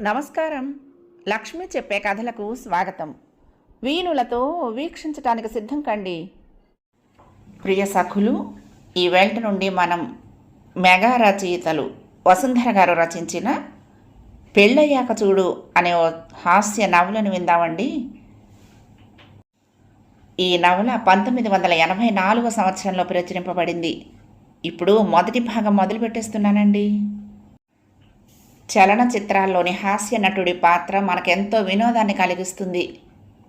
నమస్కారం. లక్ష్మి చెప్పే కథలకు స్వాగతం. వీణులతో వీక్షించటానికి సిద్ధం కండి. ప్రియ సఖులు, ఈ వేళ నుండి మనం మెగా రచయితలు వసుంధర గారు రచించిన పెళ్ళయ్యాక చూడు అనే ఓ హాస్య నవలను విందామండి. ఈ నవల 1984 సంవత్సరంలో ప్రచురింపబడింది. ఇప్పుడు మొదటి భాగం మొదలు పెట్టేస్తున్నానండి. చలనచిత్రాల్లోని హాస్య నటుడి పాత్ర మనకెంతో వినోదాన్ని కలిగిస్తుంది.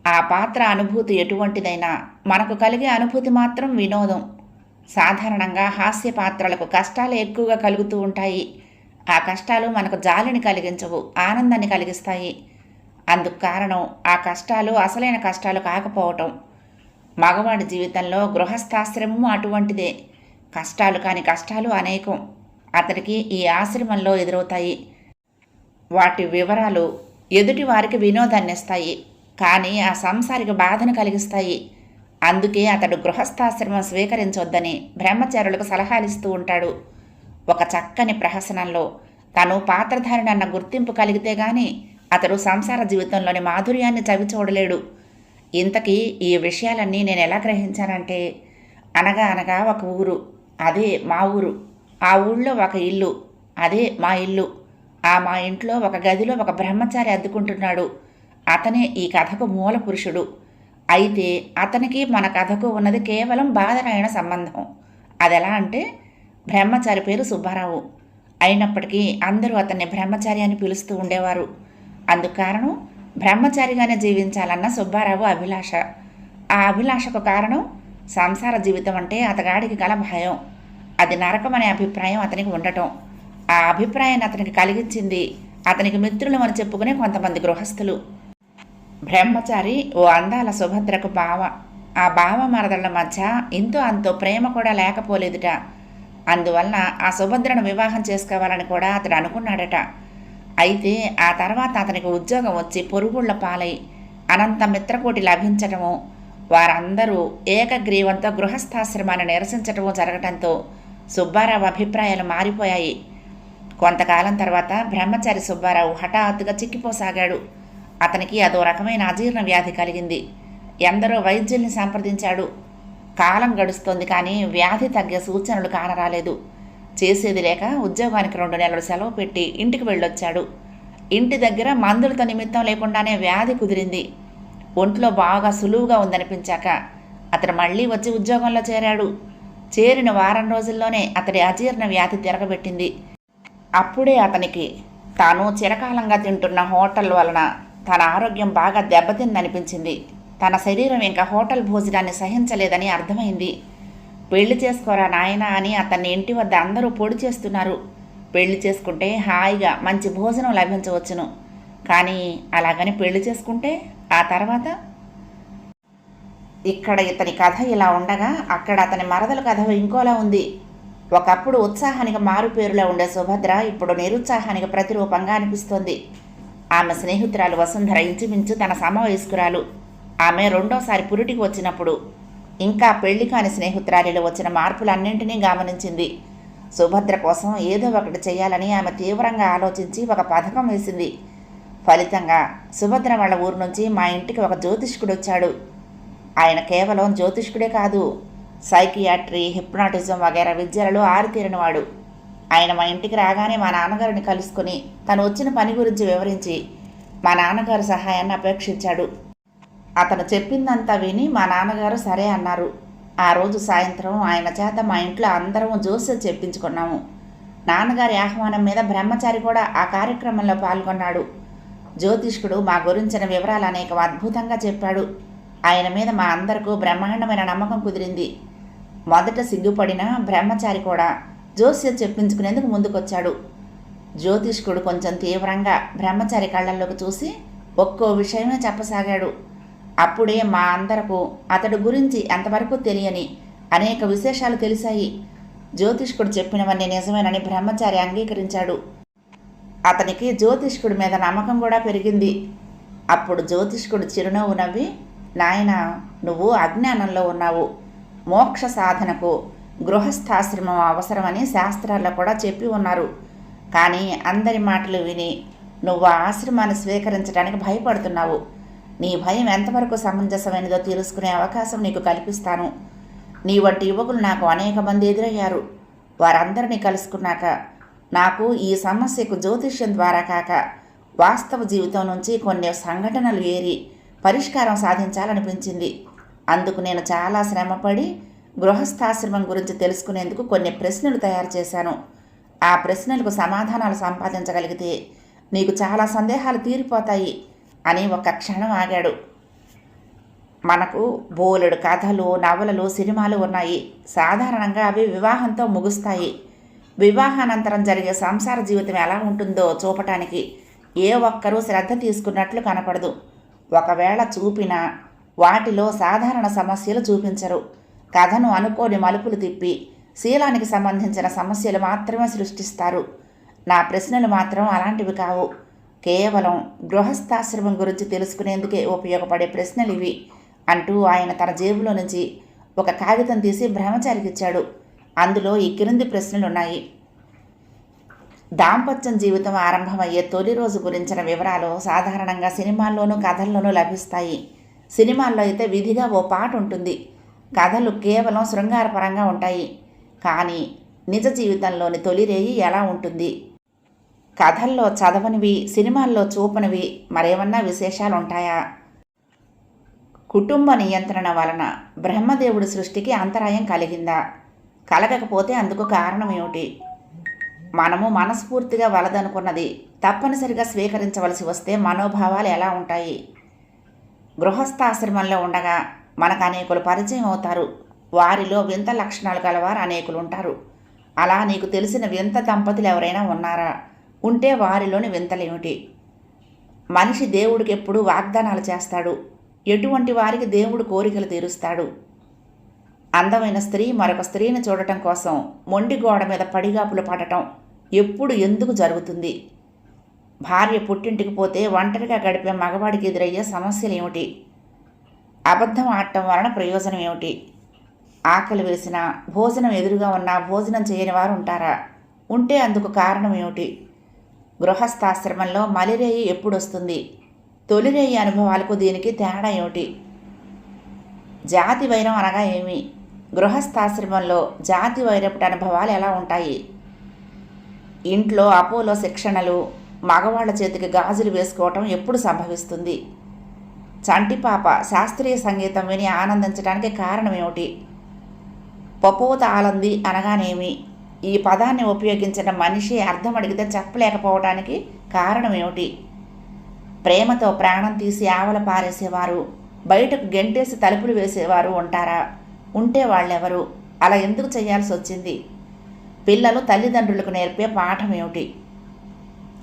ఆ పాత్ర అనుభూతి ఎటువంటిదైనా మనకు కలిగే అనుభూతి మాత్రం వినోదం. సాధారణంగా హాస్య పాత్రలకు కష్టాలు ఎక్కువగా కలుగుతూ ఉంటాయి. ఆ కష్టాలు మనకు జాలిని కలిగించవు, ఆనందాన్ని కలిగిస్తాయి. అందుకు కారణం ఆ కష్టాలు అసలైన కష్టాలు కాకపోవటం. మగవాడి జీవితంలో గృహస్థాశ్రమము అటువంటిదే. కష్టాలు కాని కష్టాలు అనేకం అతడికి ఈ ఆశ్రమంలో ఎదురవుతాయి. వాటి వివరాలు ఎదుటి వారికి వినోదాన్ని ఇస్తాయి, కానీ ఆ సంసారిక బాధను కలిగిస్తాయి. అందుకే అతడు గృహస్థాశ్రమం స్వీకరించొద్దని బ్రహ్మచారులకు సలహాలిస్తూ ఉంటాడు. ఒక చక్కని ప్రహసనంలో తను పాత్రధారినన్న గుర్తింపు కలిగితే గాని అతడు సంసార జీవితంలోని మాధుర్యాన్ని చవిచూడలేడు. ఇంతకీ ఈ విషయాలన్నీ నేను ఎలా గ్రహించానంటే, అనగా ఒక ఊరు, అదే మా ఊరు. ఆ ఊళ్ళో ఒక ఇల్లు, అదే మా ఇల్లు. మా ఇంట్లో ఒక గదిలో ఒక బ్రహ్మచారి అద్దుకుంటున్నాడు. అతనే ఈ కథకు మూల పురుషుడు. అయితే అతనికి మన కథకు ఉన్నది కేవలం బాధరాయణ సంబంధం. అదెలా అంటే, బ్రహ్మచారి పేరు సుబ్బారావు. అయినప్పటికీ అందరూ అతన్ని బ్రహ్మచారి అని పిలుస్తూ ఉండేవారు. అందుకు కారణం బ్రహ్మచారిగానే జీవించాలన్న సుబ్బారావు అభిలాష. ఆ అభిలాషకు కారణం సంసార జీవితం అంటే అతగాడికి గల భయం. అది నరకమనే అభిప్రాయం అతనికి ఉండటం. ఆ అభిప్రాయాన్ని అతనికి కలిగించింది అతనికి మిత్రులు అని చెప్పుకునే కొంతమంది గృహస్థులు. బ్రహ్మచారి ఓ అందాల సుభద్రకు బావ. ఆ బావ మరదళ్ల మధ్య ఇంతో అంతో ప్రేమ కూడా లేకపోలేదుట. అందువలన ఆ సుభద్రను వివాహం చేసుకోవాలని కూడా అతడు అనుకున్నాడట. అయితే ఆ తర్వాత అతనికి ఉద్యోగం వచ్చి పొరుగుళ్ల పాలై అనంత మిత్రకోటి లభించటము, వారందరూ ఏకగ్రీవంతో గృహస్థాశ్రమాన్ని నిరసించటము జరగటంతో సుబ్బారావు అభిప్రాయాలు మారిపోయాయి. కొంతకాలం తర్వాత బ్రహ్మచారి సుబ్బారావు హఠాత్తుగా చిక్కిపోసాగాడు. అతనికి అదో రకమైన అజీర్ణ వ్యాధి కలిగింది. ఎందరో వైద్యుల్ని సంప్రదించాడు. కాలం గడుస్తోంది, కానీ వ్యాధి తగ్గే సూచనలు కానరాలేదు. చేసేది లేక ఉద్యోగానికి 2 నెలలు సెలవు పెట్టి ఇంటికి వెళ్ళొచ్చాడు. ఇంటి దగ్గర మందులతో నిమిత్తం లేకుండానే వ్యాధి కుదిరింది. ఒంట్లో బాగా సులువుగా ఉందనిపించాక అతడు మళ్ళీ వచ్చి ఉద్యోగంలో చేరాడు. చేరిన వారం రోజుల్లోనే అతడి అజీర్ణ వ్యాధి తిరగబెట్టింది. అప్పుడే అతనికి తాను చిరకాలంగా తింటున్న హోటల్ వలన తన ఆరోగ్యం బాగా దెబ్బతిందనిపించింది. తన శరీరం ఇంకా హోటల్ భోజనాన్ని సహించలేదని అర్థమైంది. పెళ్లి చేసుకోరా నాయనా అని అతన్ని ఇంటి వద్ద అందరూ పొడి చేస్తున్నారు. పెళ్లి చేసుకుంటే హాయిగా మంచి భోజనం లభించవచ్చును, కానీ అలాగని పెళ్లి చేసుకుంటే ఆ తర్వాత? ఇక్కడ ఇతని కథ ఇలా ఉండగా అక్కడ అతని మరదల కథ ఇంకోలా ఉంది. ఒకప్పుడు ఉత్సాహానికి మారుపేరులా ఉండే సుభద్ర ఇప్పుడు నిరుత్సాహానికి ప్రతిరూపంగా అనిపిస్తోంది. ఆమె స్నేహితురాలు వసుంధర ఇంచుమించు తన సమవయస్కురాలు. ఆమె రెండోసారి పురిటికి వచ్చినప్పుడు ఇంకా పెళ్లి కాని స్నేహితురాలిలో వచ్చిన మార్పులన్నింటినీ గమనించింది. సుభద్ర కోసం ఏదో ఒకటి చేయాలని ఆమె తీవ్రంగా ఆలోచించి ఒక పథకం వేసింది. ఫలితంగా సుభద్ర వాళ్ళ ఊరు నుంచి మా ఇంటికి ఒక జ్యోతిష్కుడు వచ్చాడు. ఆయన కేవలం జ్యోతిష్కుడే కాదు, సైకియాట్రీ, హిప్నాటిజం వగైరా విద్యలలో ఆరితేరినవాడు. ఆయన మా ఇంటికి రాగానే మా నాన్నగారిని కలుసుకుని తను వచ్చిన పని గురించి వివరించి మా నాన్నగారు సహాయాన్ని అపేక్షించాడు. అతను చెప్పిందంతా విని మా నాన్నగారు సరే అన్నారు. ఆ రోజు సాయంత్రం ఆయన చేత మా ఇంట్లో అందరం జోస్యం చెప్పించుకున్నాము. నాన్నగారి ఆహ్వానం మీద బ్రహ్మచారి కూడా ఆ కార్యక్రమంలో పాల్గొన్నాడు. జ్యోతిష్కుడు మా గురించిన వివరాలు అనేక అద్భుతంగా చెప్పాడు. ఆయన మీద మా అందరికీ బ్రహ్మాండమైన నమ్మకం కుదిరింది. మొదట సిగ్గుపడిన బ్రహ్మచారి కూడా జోస్యం చెప్పించుకునేందుకు ముందుకొచ్చాడు. జ్యోతిష్కుడు కొంచెం తీవ్రంగా బ్రహ్మచారి కళ్ళల్లోకి చూసి ఒక్కో విషయమే చెప్పసాగాడు. అప్పుడే మా అందరకు అతడు గురించి అంతవరకు తెలియని అనేక విశేషాలు తెలిసాయి. జ్యోతిష్కుడు చెప్పినవన్నీ నిజమేనని బ్రహ్మచారి అంగీకరించాడు. అతనికి జ్యోతిష్కుడి మీద నమ్మకం కూడా పెరిగింది. అప్పుడు జ్యోతిష్కుడు చిరునవ్వు నవ్వి, నాయనా, నువ్వు అజ్ఞానంలో ఉన్నావు. మోక్ష సాధనకు గృహస్థాశ్రమం అవసరమని శాస్త్రాల్లో కూడా చెప్పి ఉన్నారు. కానీ అందరి మాటలు విని నువ్వు ఆ ఆశ్రమాన్ని స్వీకరించడానికి భయపడుతున్నావు. నీ భయం ఎంతవరకు సమంజసమైనదో తెలుసుకునే అవకాశం నీకు కల్పిస్తాను. నీ వంటి యువకులు నాకు అనేక మంది ఎదురయ్యారు. వారందరినీ కలుసుకున్నాక నాకు ఈ సమస్యకు జ్యోతిష్యం ద్వారా కాక వాస్తవ జీవితం నుంచి కొన్ని సంఘటనలు ఏరి పరిష్కారం సాధించాలనిపించింది. అందుకు నేను చాలా శ్రమపడి గృహస్థాశ్రమం గురించి తెలుసుకునేందుకు కొన్ని ప్రశ్నలు తయారు చేశాను. ఆ ప్రశ్నలకు సమాధానాలు సంపాదించగలిగితే నీకు చాలా సందేహాలు తీరిపోతాయి అని ఒక్క క్షణం ఆగాడు. మనకు బోలెడు కథలు, నవలలు, సినిమాలు ఉన్నాయి. సాధారణంగా అవి వివాహంతో ముగుస్తాయి. వివాహానంతరం జరిగే సంసార జీవితం ఎలా ఉంటుందో చూపటానికి ఏ ఒక్కరూ శ్రద్ధ తీసుకున్నట్లు కనపడదు. ఒకవేళ చూపినా వాటిలో సాధారణ సమస్యలు చూపించరు. కథను అనుకోని మలుపులు తిప్పి శీలానికి సంబంధించిన సమస్యలు మాత్రమే సృష్టిస్తారు. నా ప్రశ్నలు మాత్రం అలాంటివి కావు. కేవలం గృహస్థాశ్రమం గురించి తెలుసుకునేందుకే ఉపయోగపడే ప్రశ్నలు ఇవి అంటూ ఆయన తన జేబులో నుంచి ఒక కాగితం తీసి బ్రహ్మచారికి ఇచ్చాడు. అందులో ఈ క్రింది ప్రశ్నలున్నాయి. దాంపత్యం జీవితం ఆరంభమయ్యే తొలి రోజు గురించిన వివరాలు సాధారణంగా సినిమాల్లోనూ కథల్లోనూ లభిస్తాయి. సినిమాల్లో అయితే విధిగా ఓ పాట ఉంటుంది. కథలు కేవలం శృంగారపరంగా ఉంటాయి. కానీ నిజ జీవితంలోని తొలిరేయి ఎలా ఉంటుంది? కథల్లో చదవనివి, సినిమాల్లో చూపనివి మరేమన్నా విశేషాలు ఉంటాయా? కుటుంబ నియంత్రణ వలన బ్రహ్మదేవుడి సృష్టికి అంతరాయం కలిగిందా? కలగకపోతే అందుకు కారణం ఏమిటి? మనము మనస్ఫూర్తిగా వలదనుకున్నది తప్పనిసరిగా స్వీకరించవలసి వస్తే మనోభావాలు ఎలా ఉంటాయి? గృహస్థాశ్రమంలో ఉండగా మనకు అనేకులు పరిచయం అవుతారు. వారిలో వింత లక్షణాలు గలవారు అనేకులు ఉంటారు. అలా నీకు తెలిసిన వింత దంపతులు ఎవరైనా ఉన్నారా? ఉంటే వారిలోని వింతలేమిటి? మనిషి దేవుడికి ఎప్పుడూ వాగ్దానాలు చేస్తాడు. ఎటువంటి వారికి దేవుడు కోరికలు తీరుస్తాడు? అందమైన స్త్రీ మరొక స్త్రీని చూడటం కోసం మొండి గోడ మీద పడిగాపులు పడటం ఎప్పుడు ఎందుకు జరుగుతుంది? భార్య పుట్టింటికి పోతే ఒంటరిగా గడిపే మగవాడికి ఎదురయ్యే సమస్యలు ఏమిటి? అబద్ధం ఆడటం వలన ప్రయోజనం ఏమిటి? ఆకలి వేసిన భోజనం ఎదురుగా ఉన్న భోజనం చేయని వారు ఉంటారా? ఉంటే అందుకు కారణం ఏమిటి? గృహస్థాశ్రమంలో మలిరేయి ఎప్పుడు వస్తుంది? తొలిరేయి అనుభవాలకు దీనికి తేడా ఏమిటి? జాతి వైరం అనగా ఏమి? గృహస్థాశ్రమంలో జాతి వైరపు అనుభవాలు ఎలా ఉంటాయి? ఇంట్లో అపోలో శిక్షణలు, మగవాళ్ల చేతికి గాజులు వేసుకోవటం ఎప్పుడు సంభవిస్తుంది? చంటిపాప శాస్త్రీయ సంగీతం విని ఆనందించడానికి కారణం ఏమిటి? పపోత ఆలంది అనగానేమి? ఈ పదాన్ని ఉపయోగించిన మనిషి అర్థం అడిగితే చెప్పలేకపోవడానికి కారణం ఏమిటి? ప్రేమతో ప్రాణం తీసి ఆవల పారేసేవారు, బయటకు గెంటేసి తలుపులు వేసేవారు ఉంటారా? ఉంటే వాళ్ళెవరు? అలా ఎందుకు చేయాల్సి వచ్చింది? పిల్లలు తల్లిదండ్రులకు నేర్పే పాఠం ఏమిటి?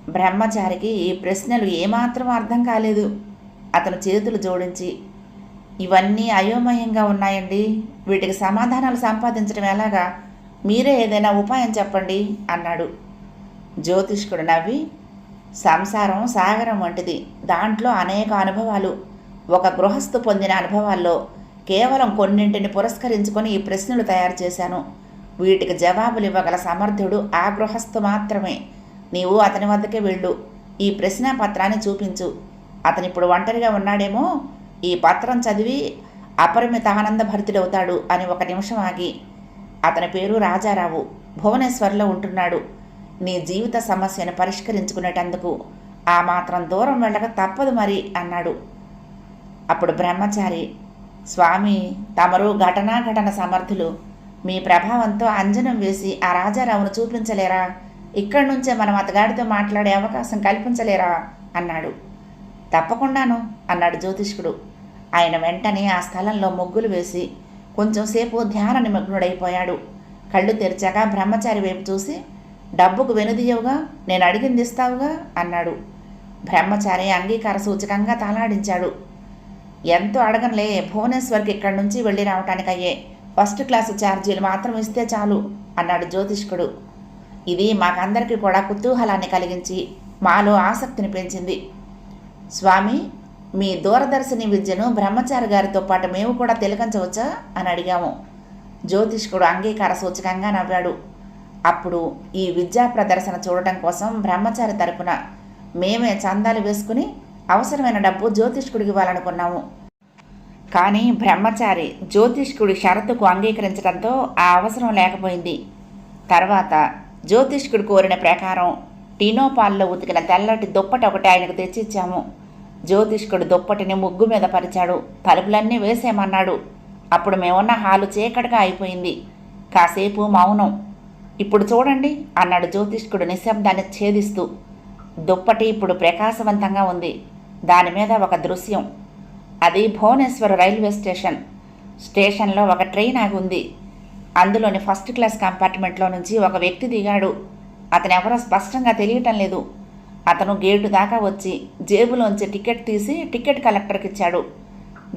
బ్రహ్మచారికి ఈ ప్రశ్నలు ఏమాత్రం అర్థం కాలేదు. అతను చేతులు జోడించి, ఇవన్నీ అయోమయంగా ఉన్నాయండి, వీటికి సమాధానాలు సంపాదించడం ఎలాగా? మీరే ఏదైనా ఉపాయం చెప్పండి అన్నాడు. జ్యోతిష్కుడు నవ్వి, సంసారం సాగరం వంటిది. దాంట్లో అనేక అనుభవాలు. ఒక గృహస్థు పొందిన అనుభవాల్లో కేవలం కొన్నింటిని పురస్కరించుకొని ఈ ప్రశ్నలు తయారు చేశాను. వీటికి జవాబులు ఇవ్వగల సమర్థుడు ఆ గృహస్థు మాత్రమే. నీవు అతని వద్దకే వెళ్ళు. ఈ ప్రశ్నాపత్రాన్ని చూపించు. అతనిప్పుడు ఒంటరిగా ఉన్నాడేమో, ఈ పత్రం చదివి అపరిమిత ఆనందభరితుడవుతాడు అని ఒక నిమిషం ఆగి, అతని పేరు రాజారావు, భువనేశ్వర్లో ఉంటున్నాడు. నీ జీవిత సమస్యను పరిష్కరించుకునేటందుకు ఆ మాత్రం దూరం వెళ్ళక తప్పదు మరి అన్నాడు. అప్పుడు బ్రహ్మచారి, స్వామి, తమరు ఘటన సమర్థులు. మీ ప్రభావంతో అంజనం వేసి ఆ రాజారావును చూపించలేరా? ఇక్కడి నుంచే మనం అతగాడితో మాట్లాడే అవకాశం కల్పించలేరా అన్నాడు. తప్పకుండాను అన్నాడు జ్యోతిష్కుడు. ఆయన వెంటనే ఆ స్థలంలో ముగ్గులు వేసి కొంచెంసేపు ధ్యాన నిమగ్నుడైపోయాడు. కళ్ళు తెరిచాక బ్రహ్మచారి వైపు చూసి, డబ్బుకు వెనుదీయవుగా, నేను అడిగింది ఇస్తావుగా అన్నాడు. బ్రహ్మచారి అంగీకార సూచకంగా తలాడించాడు. ఎంతో అడగనులే, భువనేశ్వర్కి ఇక్కడి నుంచి వెళ్ళి రావటానికయ్యే ఫస్ట్ క్లాసు ఛార్జీలు మాత్రం ఇస్తే చాలు అన్నాడు జ్యోతిష్కుడు. ఇది మాకందరికీ కూడా కుతూహలాన్ని కలిగించి మాలో ఆసక్తిని పెంచింది. స్వామి, మీ దూరదర్శిని విద్యను బ్రహ్మచారి గారితో పాటు మేము కూడా తిలకించవచ్చా అని అడిగాము. జ్యోతిష్కుడు అంగీకార సూచకంగా నవ్వాడు. అప్పుడు ఈ విద్యా ప్రదర్శన చూడటం కోసం బ్రహ్మచారి తరపున మేమే చందాలు వేసుకుని అవసరమైన డబ్బు జ్యోతిష్కుడికి ఇవ్వాలనుకున్నాము. కానీ బ్రహ్మచారి జ్యోతిష్కుడి షరతుకు అంగీకరించడంతో ఆ అవసరం లేకపోయింది. తర్వాత జ్యోతిష్కుడు కోరిన ప్రకారం టీనోపాల్లో ఉతికిన తెల్లటి దుప్పటి ఒకటి ఆయనకు తెచ్చిచ్చాము. జ్యోతిష్కుడు దుప్పటిని ముగ్గు మీద పరిచాడు. తలుపులన్నీ వేసేయమన్నాడు. అప్పుడు మేమున్న హాలు చీకటిగా అయిపోయింది. కాసేపు మౌనం. ఇప్పుడు చూడండి అన్నాడు జ్యోతిష్కుడు నిశ్శబ్దాన్ని ఛేదిస్తూ. దుప్పటి ఇప్పుడు ప్రకాశవంతంగా ఉంది. దాని మీద ఒక దృశ్యం. అది భువనేశ్వర్ రైల్వే స్టేషన్లో ఒక ట్రైన్ ఆగి ఉంది. అందులోని ఫస్ట్ క్లాస్ కంపార్ట్మెంట్లో నుంచి ఒక వ్యక్తి దిగాడు. అతను ఎవరో స్పష్టంగా తెలియటం లేదు. అతను గేటు దాకా వచ్చి జేబులోంచి టికెట్ తీసి టికెట్ కలెక్టర్కి ఇచ్చాడు.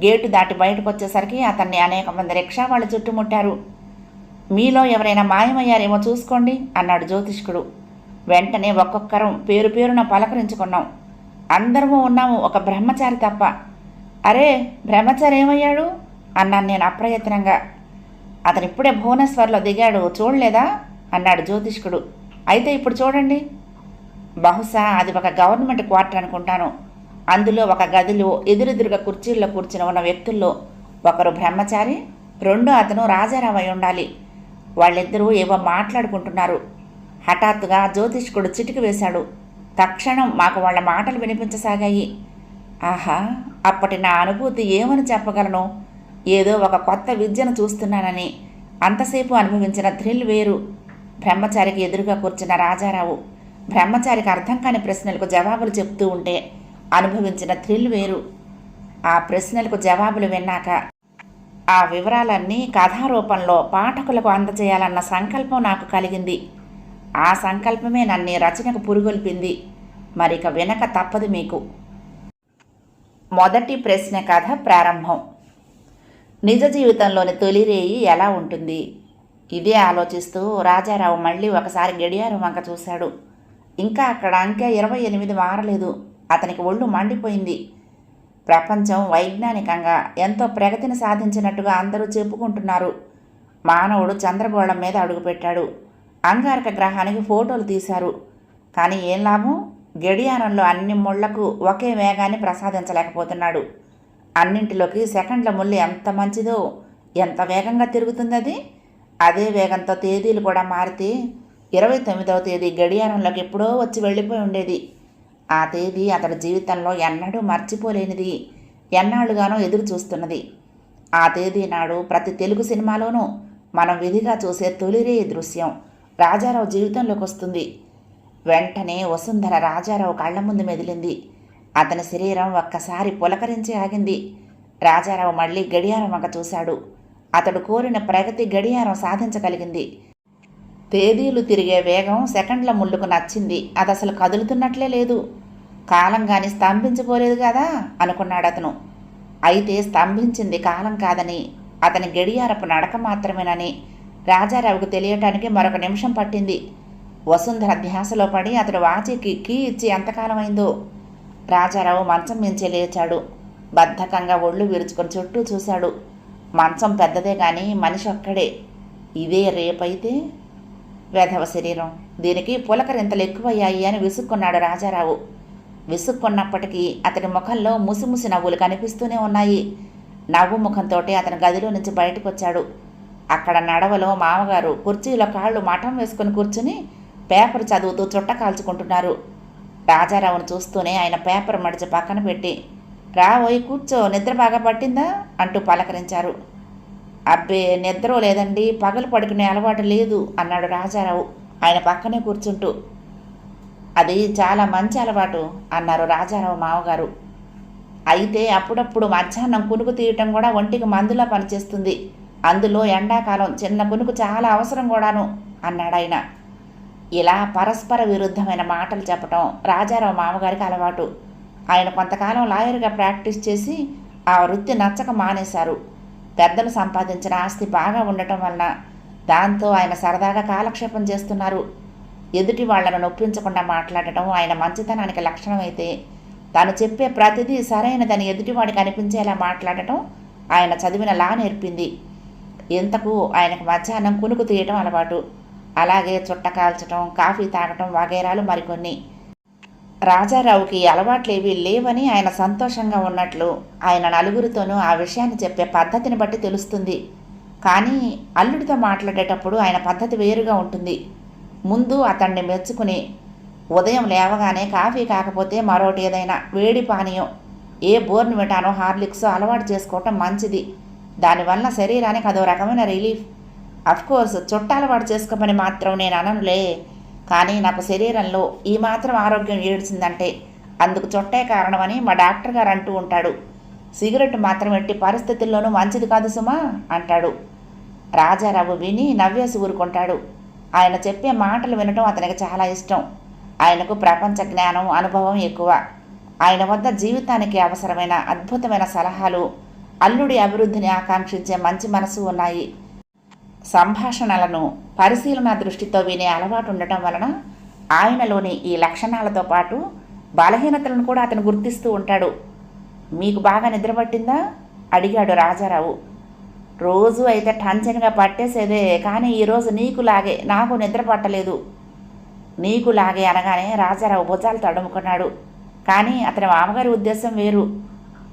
గేటు దాటి బయటకు వచ్చేసరికి అతన్ని అనేక మంది రిక్షా వాళ్ళు చుట్టుముట్టారు. మీలో ఎవరైనా మాయమయ్యారేమో చూసుకోండి అన్నాడు జ్యోతిష్కుడు. వెంటనే ఒక్కొక్కరం పేరు పేరున పలకరించుకున్నాం. అందరము ఉన్నాము, ఒక బ్రహ్మచారి తప్ప. అరే, బ్రహ్మచారి ఏమయ్యాడు అన్నాను నేను అప్రయత్నంగా. అతను ఇప్పుడే భువనేశ్వర్లో దిగాడు, చూడలేదా అన్నాడు జ్యోతిష్కుడు. అయితే ఇప్పుడు చూడండి. బహుశా అది ఒక గవర్నమెంట్ క్వార్టర్ అనుకుంటాను. అందులో ఒక గదిలో ఎదురెదురుగా కుర్చీల్లో కూర్చుని ఉన్న వ్యక్తుల్లో ఒకరు బ్రహ్మచారి, రెండో అతను రాజారావు అయి ఉండాలి. వాళ్ళిద్దరూ ఏవో మాట్లాడుకుంటున్నారు. హఠాత్తుగా జ్యోతిష్కుడు చిటికి వేశాడు. తక్షణం మాకు వాళ్ళ మాటలు వినిపించసాగాయి. ఆహా, అప్పటి నా అనుభూతి ఏమని చెప్పగలను. ఏదో ఒక కొత్త విద్యను చూస్తున్నానని అంతసేపు అనుభవించిన థ్రిల్ వేరు. బ్రహ్మచారికి ఎదురుగా కూర్చున్న రాజారావు బ్రహ్మచారికి అర్థం కాని ప్రశ్నలకు జవాబులు చెప్తూ ఉంటే అనుభవించిన థ్రిల్ వేరు. ఆ ప్రశ్నలకు జవాబులు విన్నాక ఆ వివరాలన్నీ కథారూపంలో పాఠకులకు అందజేయాలన్న సంకల్పం నాకు కలిగింది. ఆ సంకల్పమే నన్ను రచనకు పురుగొల్పింది. మరిక వినక తప్పదు మీకు. మొదటి ప్రశ్న కథ ప్రారంభం. నిజ జీవితంలోని తొలిరేయి ఎలా ఉంటుంది? ఇదే ఆలోచిస్తూ రాజారావు మళ్ళీ ఒకసారి గడియారం వంక చూశాడు. ఇంకా అక్కడ అంకె 28 మారలేదు. అతనికి ఒళ్ళు మండిపోయింది. ప్రపంచం వైజ్ఞానికంగా ఎంతో ప్రగతిని సాధించినట్టుగా అందరూ చెప్పుకుంటున్నారు. మానవుడు చంద్రగోళం మీద అడుగుపెట్టాడు. అంగారక గ్రహానికి ఫోటోలు తీశారు. కానీ ఏం లాభం? గడియారంలో అన్ని ముళ్లకు ఒకే వేగాన్ని ప్రసాదించలేకపోతున్నాడు. అన్నింటిలోకి సెకండ్ల ముళ్ళు ఎంత మంచిదో, ఎంత వేగంగా తిరుగుతుంది అది. అదే వేగంతో తేదీలు కూడా మారితే 29వ తేదీ గడియారంలోకి ఎప్పుడో వచ్చి వెళ్ళిపోయి ఉండేది. ఆ తేదీ అతడి జీవితంలో ఎన్నడూ మర్చిపోలేనిది, ఎన్నాళ్ళుగానో ఎదురు చూస్తున్నది. ఆ తేదీ నాడు ప్రతి తెలుగు సినిమాలోనూ మనం విధిగా చూసే తొలిరే దృశ్యం రాజారావు జీవితంలోకి వస్తుంది. వెంటనే వసుంధర రాజారావు కళ్ల ముందు మెదిలింది. అతని శరీరం ఒక్కసారి పులకరించి ఆగింది. రాజారావు మళ్ళీ గడియారం వంక చూశాడు. అతడు కోరిన ప్రగతి గడియారం సాధించగలిగింది. తేదీలు తిరిగే వేగం సెకండ్ల ముళ్ళుకు నచ్చింది. అది అసలు కదులుతున్నట్లే లేదు. కాలం కానీ స్తంభించిపోలేదు కదా అనుకున్నాడు అతను. అయితే స్తంభించింది కాలం కాదని, అతని గడియారపు నడక మాత్రమేనని రాజారావుకు తెలియటానికి మరొక నిమిషం పట్టింది. వసుంధర ధ్యాసలో పడి అతడు వాచికి కీ ఇచ్చి ఎంతకాలమైందో. రాజారావు మంచం మించి లేచాడు. బద్ధకంగా ఒళ్ళు విరుచుకొని చుట్టూ చూశాడు. మంచం పెద్దదే కానీ మనిషి ఒక్కడే. ఇదే రేపైతే వేధవ శరీరం, దీనికి పులకరింతలు ఎక్కువయ్యాయి అని విసుక్కున్నాడు రాజారావు. విసుక్కున్నప్పటికీ అతని ముఖంలో ముసిముసి నవ్వులు కనిపిస్తూనే ఉన్నాయి. నవ్వు ముఖంతో అతని గదిలో నుంచి బయటకు వచ్చాడు. అక్కడ నడవలో మామగారు కుర్చీలో కాళ్ళు మఠం వేసుకుని కూర్చుని పేపర్ చదువుతూ చుట్ట కాల్చుకుంటున్నారు. రాజారావును చూస్తూనే ఆయన పేపర్ మడిచి పక్కన పెట్టి, రావోయ్ కూర్చో, నిద్ర బాగా పట్టిందా అంటూ పలకరించారు. అబ్బే, నిద్ర లేదండి, పగలు పడుకునే అలవాటు లేదు అన్నాడు రాజారావు ఆయన పక్కనే కూర్చుంటూ. అది చాలా మంచి అలవాటు అన్నారు రాజారావు మామగారు. అయితే అప్పుడప్పుడు మధ్యాహ్నం కునుకు తీయటం కూడా ఒంటికి మందులా పనిచేస్తుంది. అందులో ఎండాకాలం చిన్న కునుకు చాలా అవసరం కూడాను అన్నాడు ఆయన. ఇలా పరస్పర విరుద్ధమైన మాటలు చెప్పటం రాజారావు మామగారికి అలవాటు. ఆయన కొంతకాలం లాయర్గా ప్రాక్టీస్ చేసి ఆ వృత్తి నచ్చక మానేశారు. పెద్దలు సంపాదించిన ఆస్తి బాగా ఉండటం వలన దాంతో ఆయన సరదాగా కాలక్షేపం చేస్తున్నారు. ఎదుటి వాళ్లను నొప్పించకుండా మాట్లాడటం ఆయన మంచితనానికి లక్షణమైతే, తాను చెప్పే ప్రతిదీ సరైనదని ఎదుటివాడికి అనిపించేలా మాట్లాడటం ఆయన చదివిన లా నేర్పింది. ఇంతకు ఆయనకు మధ్యాహ్నం కునుకు తీయటం అలవాటు. అలాగే చుట్ట కాల్చటం, కాఫీ తాగటం వగైరాలు మరికొన్ని. రాజారావుకి అలవాట్లేవీ లేవని ఆయన సంతోషంగా ఉన్నట్లు ఆయన నలుగురితోనూ ఆ విషయాన్ని చెప్పే పద్ధతిని బట్టి తెలుస్తుంది. కానీ అల్లుడితో మాట్లాడేటప్పుడు ఆయన పద్ధతి వేరుగా ఉంటుంది. ముందు అతన్ని మెచ్చుకుని ఉదయం లేవగానే కాఫీ కాకపోతే మరొకటి ఏదైనా వేడి పానీయం, ఏ బోర్న్విటానో హార్లిక్సో అలవాటు చేసుకోవటం మంచిది. దానివల్ల శరీరానికి అదో రకమైన రిలీఫ్. అఫ్కోర్స్ చుట్ట అలవాటు చేసుకోమని మాత్రం నేను అననులే. కానీ నాకు శరీరంలో ఈ మాత్రం ఆరోగ్యం ఏడ్చిందంటే అందుకు చుట్టే కారణమని మా డాక్టర్ గారు అంటూ ఉంటాడు. సిగరెట్ మాత్రం ఎట్టి పరిస్థితుల్లోనూ మంచిది కాదు సుమా అంటాడు. రాజారావు విని నవ్వేసి ఊరుకుంటాడు. ఆయన చెప్పే మాటలు వినటం అతనికి చాలా ఇష్టం. ఆయనకు ప్రపంచ జ్ఞానం, అనుభవం ఎక్కువ. ఆయన వద్ద జీవితానికి అవసరమైన అద్భుతమైన సలహాలు, అల్లుడి అభివృద్ధిని ఆకాంక్షించే మంచి మనసు ఉన్నాయి. సంభాషణలను పరిశీలన దృష్టితో వినే అలవాటు ఉండటం వలన ఆయనలోని ఈ లక్షణాలతో పాటు బలహీనతలను కూడా అతను గుర్తిస్తూ ఉంటాడు. మీకు బాగా నిద్రపట్టిందా అడిగాడు రాజారావు. రోజు అయితే టెన్షన్గా పట్టేసేదే, కానీ ఈరోజు నీకులాగే నాకు నిద్ర పట్టలేదు. నీకులాగే అనగానే రాజారావు భుజాలు తడుముకున్నాడు. కానీ అతని మామగారి ఉద్దేశం వేరు.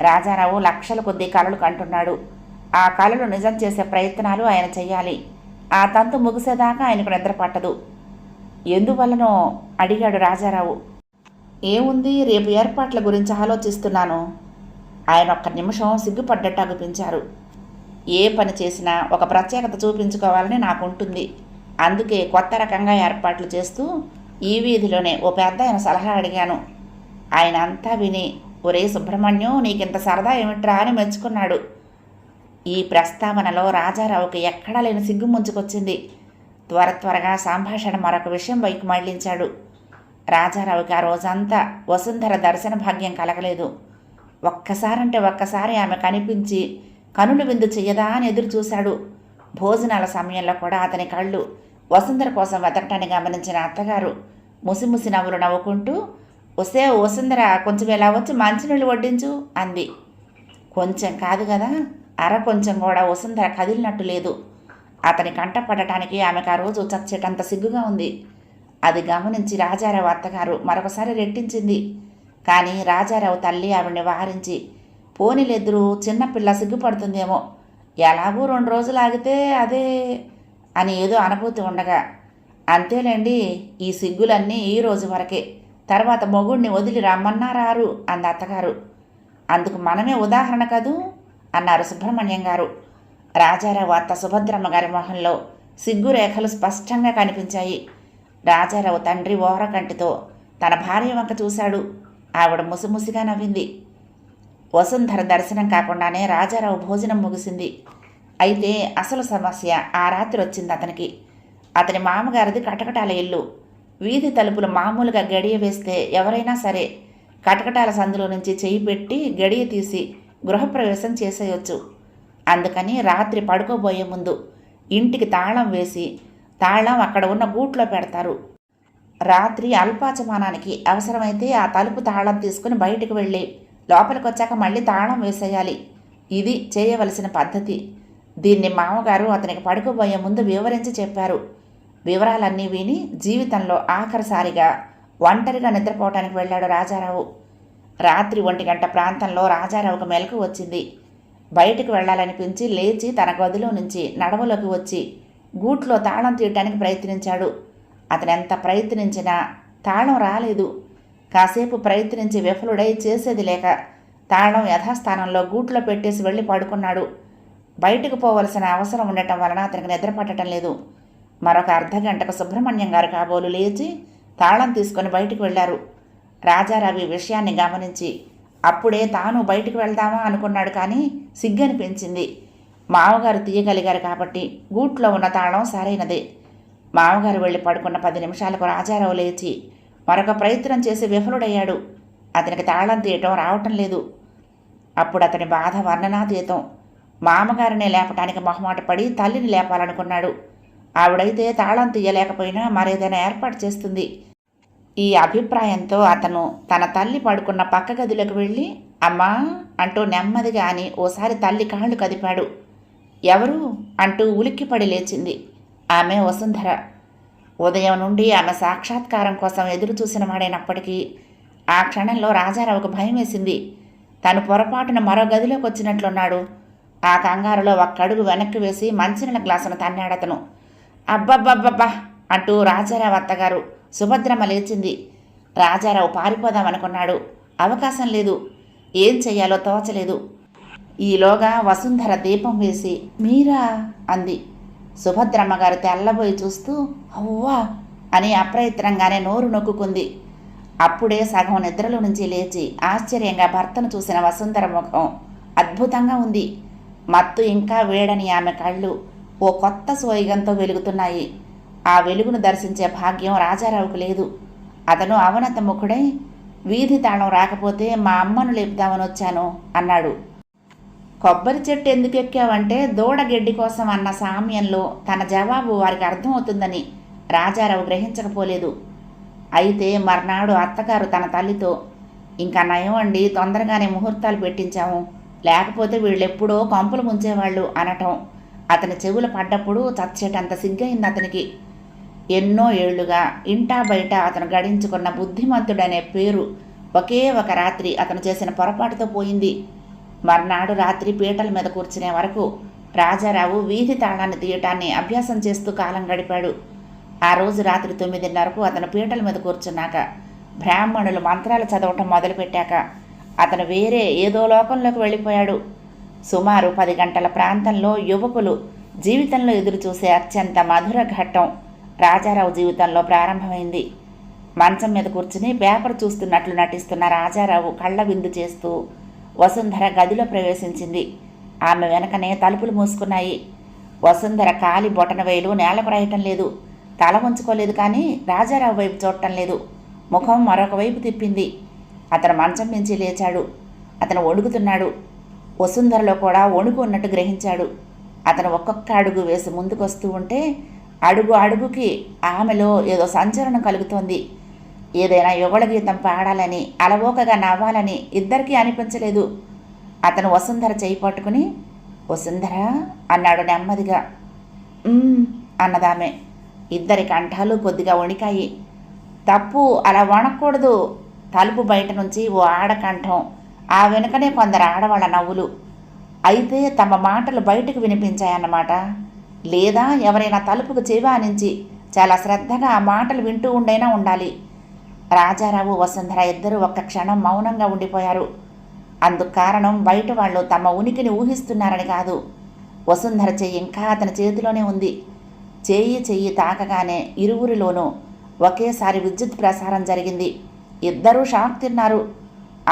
రాజారావు లక్షల కొద్దీ కలలు కంటున్నాడు. ఆ కలలు నిజం చేసే ప్రయత్నాలు ఆయన చెయ్యాలి. ఆ తంతు ముగిసేదాకా ఆయనకు నిద్ర పట్టదు. ఎందువల్లనో అడిగాడు రాజారావు. ఏముంది, రేపు ఏర్పాట్ల గురించి ఆలోచిస్తున్నాను. ఆయన ఒక్క నిమిషం సిగ్గుపడ్డట్టు అగుపించారు. ఏ పని చేసినా ఒక ప్రత్యేకత చూపించుకోవాలని నాకుంటుంది. అందుకే కొత్త రకంగా ఏర్పాట్లు చేస్తూ ఈ వీధిలోనే ఓ పెద్ద ఆయన సలహా అడిగాను. ఆయన అంతా విని, ఒరే సుబ్రహ్మణ్యం, నీకింత సరదా ఏమిట్రా అని మెచ్చుకున్నాడు. ఈ ప్రస్తావనలో రాజారావుకి ఎక్కడా లేని సిగ్గు ముంచుకొచ్చింది. త్వరగా సంభాషణ మరొక విషయం వైపు మళ్లించాడు. రాజారావుకి ఆ రోజంతా వసుంధర దర్శన భాగ్యం కలగలేదు. ఒక్కసారంటే ఒక్కసారి ఆమె కనిపించి కనులు విందు చెయ్యదా అని ఎదురు చూశాడు. భోజనాల సమయంలో కూడా అతని కళ్ళు వసుంధర కోసం వెతకటాన్ని గమనించిన అత్తగారు ముసిముసి నవ్వులు నవ్వుకుంటూ, వస్తే వసుంధర, కొంచెం ఇలా వచ్చి మంచినీళ్ళు వడ్డించు అంది. కొంచెం కాదు కదా, కొంచెం కూడా వసుంధర కదిలినట్టు లేదు. అతని కంట పడటానికి ఆమెకు ఆ రోజు చచ్చేటంత సిగ్గుగా ఉంది. అది గమనించి రాజారావు అత్తగారు మరొకసారి రెట్టించింది. కానీ రాజారావు తల్లి ఆవిడ్ని వారించి, పోనీలెద్దరూ, చిన్నపిల్ల సిగ్గుపడుతుందేమో, ఎలాగూ 2 రోజులు ఆగితే అదే అని ఏదో అనుభూతి ఉండగా, అంతేలేండి, ఈ సిగ్గులన్నీ ఈ రోజు వరకే, తర్వాత మొగుడిని వదిలి రమ్మన్నా రారు అంది అత్తగారు. అందుకు మనమే ఉదాహరణ కదూ అన్నారు సుబ్రహ్మణ్యం గారు. రాజారావు అత్త సుభద్రమ్మ గారి మొహంలో సిగ్గు రేఖలు స్పష్టంగా కనిపించాయి. రాజారావు తండ్రి ఓరకంటితో తన భార్య వంక చూశాడు. ఆవిడ ముసిముసిగా నవ్వింది. వసుంధర దర్శనం కాకుండానే రాజారావు భోజనం ముగిసింది. అయితే అసలు సమస్య ఆ రాత్రి వచ్చింది అతనికి. అతని మామగారిది కటకటాల ఇల్లు. వీధి తలుపులు మామూలుగా గడియ వేస్తే ఎవరైనా సరే కటకటాల సందులో నుంచి చెయ్యి పెట్టి గడియ తీసి గృహప్రవేశం చేసేయొచ్చు. అందుకని రాత్రి పడుకోబోయే ముందు ఇంటికి తాళం వేసి తాళం అక్కడ ఉన్న గూట్లో పెడతారు. రాత్రి అల్పాచమానానికి అవసరమైతే ఆ తలుపు తాళం తీసుకుని బయటికి వెళ్ళి లోపలికి వచ్చాక మళ్ళీ తాళం వేసేయాలి. ఇది చేయవలసిన పద్ధతి. దీన్ని మామగారు అతనికి పడుకోబోయే ముందు వివరించి చెప్పారు. వివరాలన్నీ విని జీవితంలో ఆఖరిసారిగా ఒంటరిగా నిద్రపోవటానికి వెళ్ళాడు రాజారావు. రాత్రి 1 గంట ప్రాంతంలో రాజారావుకు మెలకు వచ్చింది. బయటికి వెళ్ళాలనిపించి లేచి తన గదిలో నుంచి నడవలోకి వచ్చి గూట్లో తాళం తీయటానికి ప్రయత్నించాడు. అతను ఎంత ప్రయత్నించినా తాళం రాలేదు. కాసేపు ప్రయత్నించి విఫలుడై చేసేది లేక తాళం యథాస్థానంలో గూట్లో పెట్టేసి వెళ్ళి పడుకున్నాడు. బయటకు పోవలసిన అవసరం ఉండటం వలన అతనికి నిద్ర పట్టడం లేదు. మరొక అర్ధగంటకు సుబ్రహ్మణ్యం గారు కాబోలు లేచి తాళం తీసుకొని బయటికి వెళ్ళారు. రాజారావు ఈ విషయాన్ని గమనించి అప్పుడే తాను బయటికి వెళ్దామా అనుకున్నాడు. కానీ సిగ్గనిపించింది. మామగారు తీయగలిగారు కాబట్టి గూట్లో ఉన్న తాళం సరైనదే. మామగారు వెళ్ళి పడుకున్న 10 నిమిషాలకు రాజారావు లేచి మరొక ప్రయత్నం చేసి విఫలుడయ్యాడు. అతనికి తాళం తీయటం రావటం లేదు. అప్పుడు అతని బాధ వర్ణనాతీతం. మామగారిని లేపటానికి మొహమాట పడి తల్లిని లేపాలనుకున్నాడు. ఆవిడైతే తాళం తీయలేకపోయినా మరేదైనా ఏర్పాటు చేస్తుంది. ఈ అభిప్రాయంతో అతను తన తల్లి పడుకున్న పక్క గదిలోకి వెళ్ళి అమ్మా అంటూ నెమ్మదిగా అని ఓసారి తల్లి కాళ్ళు కదిపాడు. ఎవరు అంటూ ఉలిక్కిపడి లేచింది. ఆమె వసుంధర. ఉదయం నుండి ఆమె సాక్షాత్కారం కోసం ఎదురు చూసిన వాడైనప్పటికీ ఆ క్షణంలో రాజారావుకు భయం వేసింది. తను పొరపాటున మరో గదిలోకి వచ్చినట్లున్నాడు. ఆ కంగారులో ఒక్కడుగు వెనక్కి వేసి మంచినీళ్ళ గ్లాసును తన్నాడతను. అబ్బబ్బబ్బబ్బా అంటూ రాజారావు అత్తగారు సుభద్రమ్మ లేచింది. రాజారావు పారిపోదామనుకున్నాడు. అవకాశం లేదు. ఏం చెయ్యాలో తోచలేదు. ఈలోగా వసుంధర దీపం వేసి మీరా అంది. సుభద్రమ్మ గారు తెల్లబోయి చూస్తూ అవ్వా అని అప్రయత్నంగానే నోరు నొక్కుంది. అప్పుడే సగం నిద్రలో నుంచి లేచి ఆశ్చర్యంగా భర్తను చూసిన వసుంధర ముఖం అద్భుతంగా ఉంది. మత్తు ఇంకా వేడని ఆమె కళ్ళు ఓ కొత్త సోయగంతో వెలుగుతున్నాయి. ఆ వెలుగును దర్శించే భాగ్యం రాజారావుకు లేదు. అతను అవనత ముఖుడై వీధి తాళం రాకపోతే మా అమ్మను లేపుదామని వచ్చాను అన్నాడు. కొబ్బరి చెట్టు ఎందుకు ఎక్కావంటే దూడగెడ్డి కోసం అన్న సామ్యంలో తన జవాబు వారికి అర్థమవుతుందని రాజారావు గ్రహించకపోలేదు. అయితే మర్నాడు అత్తగారు తన తల్లితో ఇంకా నయం అండి, తొందరగానే ముహూర్తాలు పెట్టించాము, లేకపోతే వీళ్ళెప్పుడో కంపులు ముంచేవాళ్ళు అనటం అతని చెవులు పడ్డప్పుడు చచ్చేటంత సిగ్గయింది అతనికి. ఎన్నో ఏళ్లుగా ఇంటా బయట అతను గడించుకున్న బుద్ధిమంతుడనే పేరు ఒకే ఒక రాత్రి అతను చేసిన పొరపాటుతో పోయింది. మర్నాడు రాత్రి పీటల మీద కూర్చునే వరకు రాజారావు వీధి తాళాన్ని తీయటాన్ని అభ్యాసం చేస్తూ కాలం గడిపాడు. ఆ రోజు రాత్రి 9:30కు అతను పీటల మీద కూర్చున్నాక బ్రాహ్మణులు మంత్రాలు చదవటం మొదలుపెట్టాక అతను వేరే ఏదో లోకంలోకి వెళ్ళిపోయాడు. సుమారు 10 గంటల ప్రాంతంలో యువకులు జీవితంలో ఎదురుచూసే అత్యంత మధుర ఘట్టం రాజారావు జీవితంలో ప్రారంభమైంది. మంచం మీద కూర్చుని పేపర్ చూస్తున్నట్లు నటిస్తున్న రాజారావు కళ్ళ విందు చేస్తూ వసుంధర గదిలో ప్రవేశించింది. ఆమె వెనకనే తలుపులు మూసుకున్నాయి. వసుంధర కాలి బొటన వేలు నేలకు రాయటం లేదు. తల ఉంచుకోలేదు, కానీ రాజారావు వైపు చూడటం లేదు. ముఖం మరొక వైపు తిప్పింది. అతను మంచం మించి లేచాడు. అతను వణుకుతున్నాడు. వసుంధరలో కూడా వణుకు ఉన్నట్టు గ్రహించాడు. అతను ఒక్కొక్క అడుగు వేసి ముందుకొస్తూ ఉంటే అడుగు అడుగుకి ఆమెలో ఏదో సంచలనం కలుగుతోంది. ఏదైనా యుగళ గీతం పాడాలని, అలవోకగా నవ్వాలని ఇద్దరికీ అనిపించలేదు. అతను వసుంధర చేయి పట్టుకుని వసుంధర అన్నాడు నెమ్మదిగా. అన్నదామె. ఇద్దరి కంఠాలు కొద్దిగా వణికాయి. తప్పు, అలా వణకూడదు. తలుపు బయట నుంచి ఓ ఆడకంఠం, ఆ వెనుకనే కొందరు ఆడవాళ్ళ నవ్వులు. అయితే తమ మాటలు బయటకు వినిపించాయన్నమాట. లేదా ఎవరైనా తలుపుకు చెవానించి చాలా శ్రద్ధగా ఆ మాటలు వింటూ ఉండైనా ఉండాలి. రాజారావు వసుంధర ఇద్దరూ ఒక్క క్షణం మౌనంగా ఉండిపోయారు. అందుకు కారణం బయట వాళ్ళు తమ ఉనికిని ఊహిస్తున్నారని కాదు. వసుంధర చెయ్యి ఇంకా అతని చేతిలోనే ఉంది. చెయ్యి తాకగానే ఇరువురిలోనూ ఒకేసారి విద్యుత్ ప్రసారం జరిగింది. ఇద్దరూ షాక్ తిన్నారు.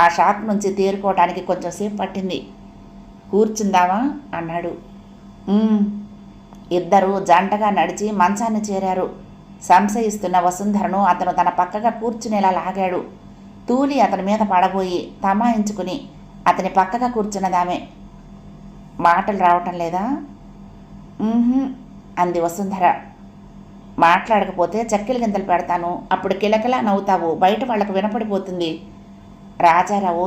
ఆ షాక్ నుంచి తేరుకోవటానికి కొంచెం సేపు పట్టింది. కూర్చుందావా అన్నాడు. ఇద్దరూ జంటగా నడిచి మంచాన్ని చేరారు. సంశయిస్తున్న వసుంధరను అతను తన పక్కగా కూర్చునేలా లాగాడు. తూలి అతని మీద పడబోయి తమాయించుకుని అతని పక్కగా కూర్చున్నదామె. మాటలు రావటం లేదా అంది వసుంధర. మాట్లాడకపోతే చక్కెల గింతలు పెడతాను, అప్పుడు కిలకిలా నవ్వుతావు, బయట వాళ్లకు వినపడిపోతుంది. రాజారావు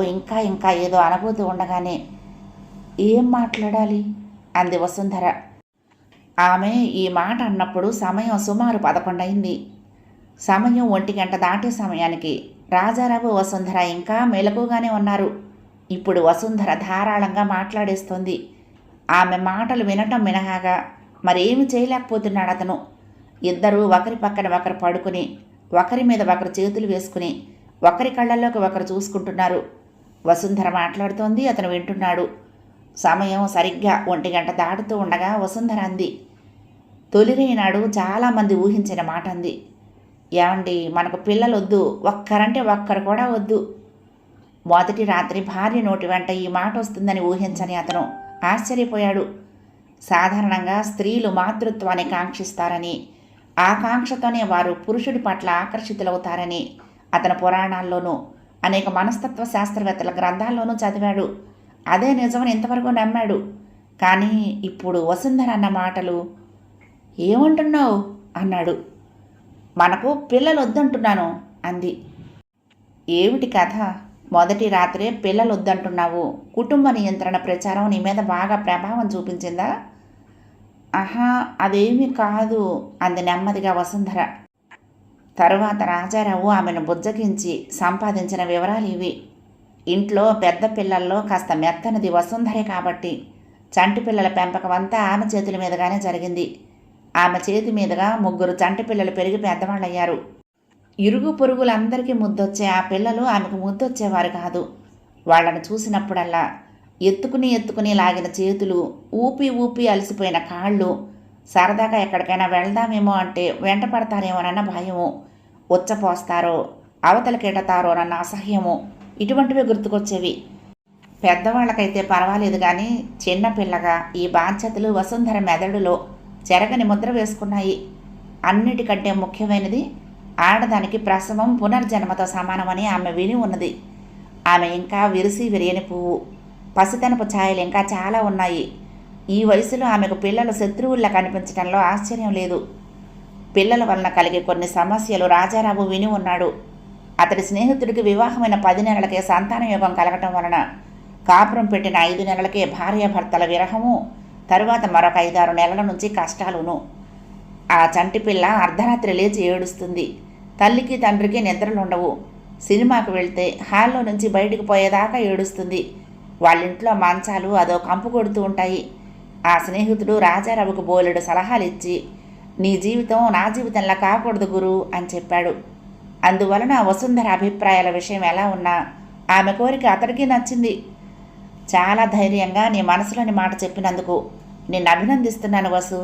ఇంకా ఏదో అనబోతూ ఉండగానే ఏం మాట్లాడాలి అంది వసుంధర. ఆమె ఈ మాట అన్నప్పుడు సమయం సుమారు 11 అయింది. సమయం 1 గంట దాటే సమయానికి రాజారావు వసుంధర ఇంకా మెలకుగానే ఉన్నారు. ఇప్పుడు వసుంధర ధారాళంగా మాట్లాడేస్తోంది. ఆమె మాటలు వినటం మినహాగా మరేమి చేయలేకపోతున్నాడు అతను. ఇద్దరూ ఒకరి పక్కన ఒకరు పడుకుని ఒకరి మీద ఒకరు చేతులు వేసుకుని ఒకరి కళ్ళల్లోకి ఒకరు చూసుకుంటున్నారు. వసుంధర మాట్లాడుతోంది, అతను వింటున్నాడు. సమయం సరిగ్గా 1 గంట దాటుతూ ఉండగా వసుంధర అంది. తొలిరైనాడు చాలామంది ఊహించిన మాట అంది. ఏమండి, మనకు పిల్లలు వద్దు, ఒక్కరంటే ఒక్కరు కూడా వద్దు. మొదటి రాత్రి భార్య నోటి వెంట ఈ మాట వస్తుందని ఊహించని అతను ఆశ్చర్యపోయాడు. సాధారణంగా స్త్రీలు మాతృత్వాన్ని కాంక్షిస్తారని, ఆ కాంక్షతోనే వారు పురుషుడి పట్ల ఆకర్షితులవుతారని అతను పురాణాల్లోనూ అనేక మనస్తత్వ శాస్త్రవేత్తల గ్రంథాల్లోనూ చదివాడు. అదే నిజమని ఇంతవరకు నమ్మాడు. కానీ ఇప్పుడు వసుంధర అన్న మాటలు. ఏమంటున్నావు అన్నాడు. మనకు పిల్లలు వద్దంటున్నాను అంది. ఏమిటి కథ? మొదటి రాత్రే పిల్లలు వద్దంటున్నావు. కుటుంబ నియంత్రణ ప్రచారం నీ మీద బాగా ప్రభావం చూపించిందా? ఆహా, అదేమీ కాదు అంది నెమ్మదిగా వసుంధర. తరువాత రాజారావు ఆమెను బుజ్జగించి సంపాదించిన వివరాలు ఇవి. ఇంట్లో పెద్ద పిల్లల్లో కాస్త మెత్తనది వసుంధరే కాబట్టి చంటి పిల్లల పెంపకమంతా ఆమె చేతుల మీదుగానే జరిగింది. ఆమె చేతి మీదుగా 3 చంటి పిల్లలు పెరిగి పెద్దవాళ్ళయ్యారు. ఇరుగు పొరుగులందరికీ ముద్దొచ్చే ఆ పిల్లలు ఆమెకు ముద్దొచ్చేవారు కాదు. వాళ్లను చూసినప్పుడల్లా ఎత్తుకుని లాగిన చేతులు, ఊపి ఊపి అలసిపోయిన కాళ్ళు, సరదాగా ఎక్కడికైనా వెళ్దామేమో అంటే వెంట పడతారేమోనన్న భయము, ఉచ్చపోస్తారో అవతలకెడతారోనన్న అసహ్యము, ఇటువంటివి గుర్తుకొచ్చేవి. పెద్దవాళ్లకైతే పర్వాలేదు కానీ చిన్నపిల్లగా ఈ బాధ్యతలు వసుంధర మెదడులో చెరగని ముద్ర వేసుకున్నాయి. అన్నిటికంటే ముఖ్యమైనది ఆడదానికి ప్రసవం పునర్జన్మతో సమానమని ఆమె విని ఉన్నది. ఆమె ఇంకా విరిసి విరియని పువ్వు. పసితనపు ఛాయలు ఇంకా చాలా ఉన్నాయి. ఈ వయసులో ఆమెకు పిల్లలు శత్రువుల్లా కనిపించడంలో ఆశ్చర్యం లేదు. పిల్లల వలన కలిగే కొన్ని సమస్యలు రాజారావు విని ఉన్నాడు. అతడి స్నేహితుడికి వివాహమైన 10 నెలలకే సంతానయోగం కలగటం వలన కాపురం పెట్టిన 5 నెలలకే భార్యాభర్తల విరహము, తరువాత మరొక 5-6 నెలల నుంచి కష్టాలును. ఆ చంటి పిల్ల అర్ధరాత్రి లేచి ఏడుస్తుంది. తల్లికి తండ్రికి నిద్రలుండవు. సినిమాకు వెళ్తే హాల్లో నుంచి బయటికి పోయేదాకా ఏడుస్తుంది. వాళ్ళింట్లో మంచాలు అదో కంపు కొడుతూ ఉంటాయి. ఆ స్నేహితుడు రాజారావుకు బోలెడు సలహాలు ఇచ్చి, నీ జీవితం నా జీవితంలా కాకూడదు గురు అని చెప్పాడు. అందువలన వసుంధర అభిప్రాయాల విషయం ఎలా ఉన్నా ఆమె కోరిక అతడికి నచ్చింది. చాలా ధైర్యంగా నీ మనసులోని మాట చెప్పినందుకు నిన్ను అభినందిస్తున్నాను వసు.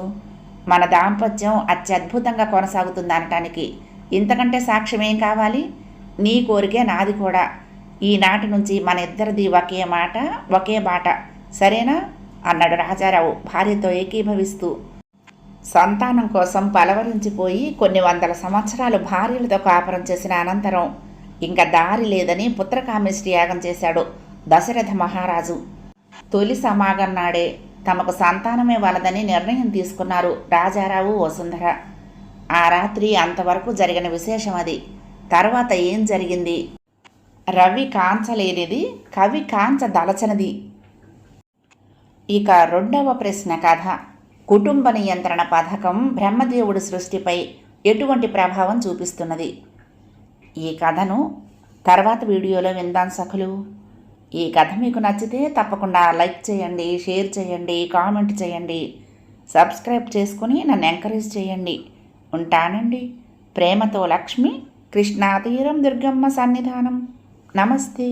మన దాంపత్యం అత్యద్భుతంగా కొనసాగుతుంది అనటానికి ఇంతకంటే సాక్ష్యం ఏం కావాలి? నీ కోరికే నాది కూడా. ఈనాటి నుంచి మన ఇద్దరిది ఒకే మాట, ఒకే బాట, సరేనా అన్నాడు రాజారావు భార్యతో ఏకీభవిస్తూ. సంతానం కోసం పలవరించిపోయి కొన్ని 100 సంవత్సరాలు భార్యలతో కాపురం చేసిన అనంతరం ఇంకా దారి లేదని పుత్రకామేష్టి యాగం చేశాడు దశరథ మహారాజు. తొలి సమాగం నాడే తమకు సంతానమే వలదని నిర్ణయం తీసుకున్నారు రాజారావు వసుంధర. ఆ రాత్రి అంతవరకు జరిగిన విశేషం అది. తర్వాత ఏం జరిగింది? రవి కాంచలేనిది కవి కాంచదలచనది. ఇక 2వ ప్రశ్న కథ. కుటుంబ నియంత్రణ పథకం బ్రహ్మదేవుడి సృష్టిపై ఎటువంటి ప్రభావం చూపిస్తున్నది? ఈ కథను తర్వాత వీడియోలో విందాం సఖులు. ఈ కథ మీకు నచ్చితే తప్పకుండా లైక్ చేయండి, షేర్ చేయండి, కామెంట్ చేయండి, సబ్స్క్రైబ్ చేసుకుని నన్ను ఎంకరేజ్ చేయండి. ఉంటానండి. ప్రేమతో లక్ష్మి, కృష్ణాతీరం దుర్గమ్మ సన్నిధానం. నమస్తే.